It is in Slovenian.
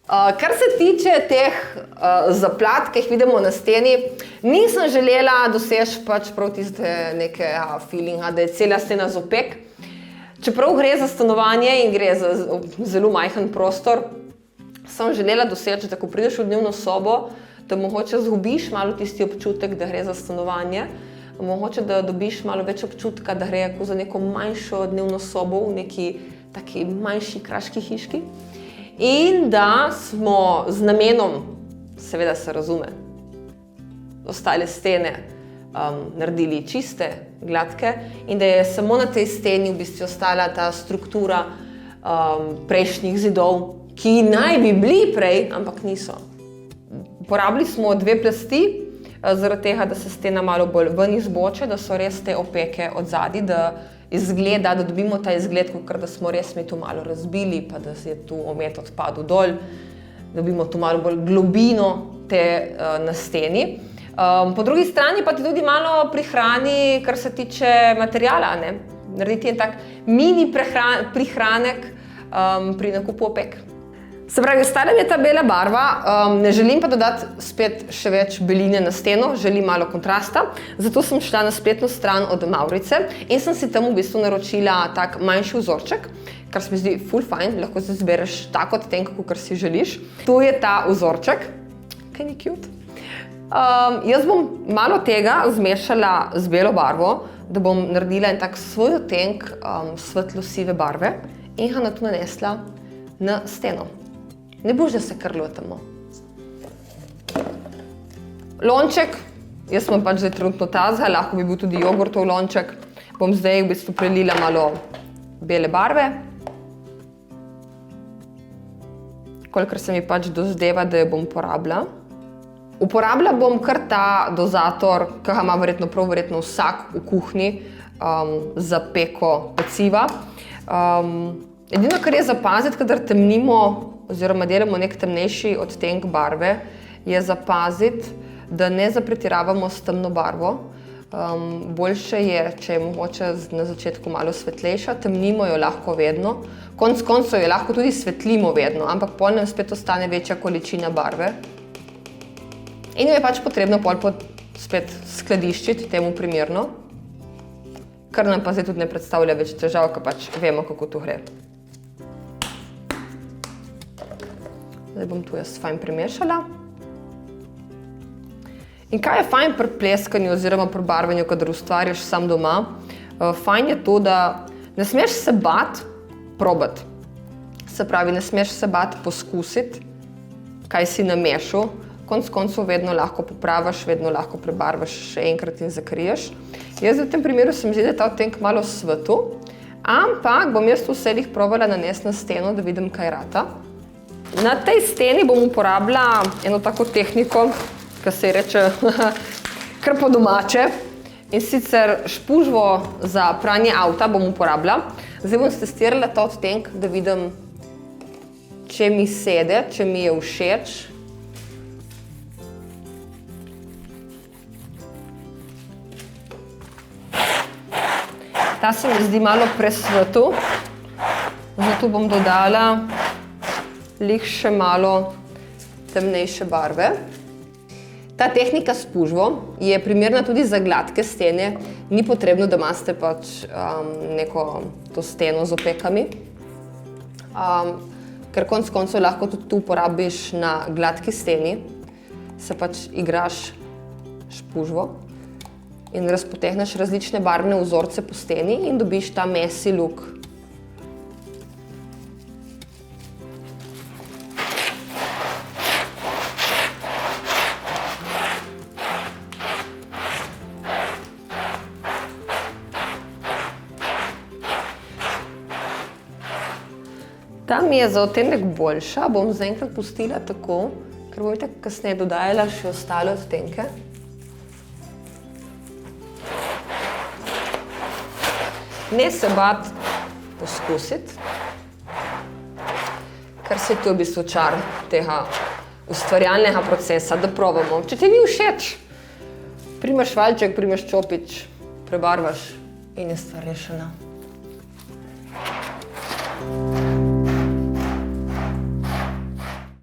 Kar se tiče teh zaplat, ki jih vidimo na steni, nisem želela doseči pač prav tiste neke feelinga, da je cela stena z opek. Čeprav gre za stanovanje in gre za zelo majhen prostor, sem želela doseči, da ko prideš v dnevno sobo, da mogoče zgubiš malo tisti občutek, da gre za stanovanje, mogoče da dobiš malo več občutka, da gre za neko manjšo dnevno sobo v neki taki manjši kraški hiški. In da smo z namenom, seveda se razume, ostale stene naredili čiste, gladke in da je samo na tej steni v bistvu ostala ta struktura prejšnjih zidov, ki naj bi bili prej, ampak niso. Uporabili smo 2 plasti, zaradi tega, da se stena malo bolj ven izboče, da so res te opeke od zadaj, da izgleda, da dobimo ta izgled, kot da smo res mi to malo razbili, pa da je tu omet odpadel dol, dobimo tu malo bolj globino na steni. Po drugi strani pa ti tudi malo prihrani, kar se tiče materijala, ne? Narediti en tak mini prihranek pri nakupu opek. Se pravi, ostala mi je ta bela barva, ne želim pa dodati spet še več beline na steno, želim malo kontrasta, zato sem šla na spletno stran od Mavrice in sem si tam v bistvu naročila tak manjši vzorček, kar se mi zdi ful fajn, lahko si izbereš tako odtenk, kakor si želiš. Tu je ta vzorček, kaj ni cute. Jaz bom malo tega zmešala z belo barvo, da bom naredila en tak svoj odtenk svetlo sive barve in ga nato nanesla na steno. Ne boš, da se kar lotamo. Lonček, jaz sem pač zdaj trenutno tazga, lahko bi bil tudi jogurtov lonček. Bom zdaj v bistvu prelila malo bele barve. Kolikor se mi pač dozdeva, da jo bom uporabila. Uporabila bom kar ta dozator, ki ga ima verjetno vsak v kuhinji za peko peciva. Edino, kar je zapaziti, kadar temnimo oziroma delamo nek temnejši odtenk barve, je zapaziti, da ne zapretiravamo s temno barvo. Boljše je, če je mogoče na začetku malo svetlejša, temnimo jo lahko vedno. Konec koncev jo lahko tudi svetlimo vedno, ampak pol nam spet ostane večja količina barve. In jo je pač potrebno pol spet skladiščiti, temu primerno, kar nam pa zdaj tudi ne predstavlja več težav, ker pač vemo, kako to gre. Zdaj bom tu jaz fajn premešala. In kaj je fajn pri pleskanju oziroma pri barvanju, kadar ustvarjaš sam doma? Fajn je to, da ne smeš se bati probati. Se pravi, ne smeš se bati poskusiti, kaj si namešal. Konec koncev vedno lahko popraviš, vedno lahko prebarvaš še enkrat in zakriješ. Jaz v tem primeru se mi zdi, da je ta odtenk malo svetel, ampak bom jaz vse jih probala nanesti na steno, da vidim, kaj rata. Na tej steni bom uporabila eno tako tehniko, ki se ji reče kar po domače. In sicer špužvo za pranje avta bom uporabila. Zdaj bom stestirala ta odtenk, da vidim, če mi sede, če mi je všeč. Ta se mi zdi malo presvetel, zato bom dodala lih še malo temnejše barve. Ta tehnika s spužvo je primerna tudi za gladke stene. Ni potrebno, da imate pač neko to steno z opekami. Ker konec koncev lahko tudi tu uporabiš na gladki steni. Se pač igraš spužvo in razpotegneš različne barvne vzorce po steni in dobiš ta messy look. Ta mi je za odtenek boljša, bom zaenkrat pustila tako, ker bom itak kasneje dodajala še ostale odtenke. Ne se bati poskusiti, ker se to je v bistvu čar tega ustvarjalnega procesa, da probamo. Če ti ni všeč, primeš valjček, primeš čopič, prebarvaš in je stvar rešena.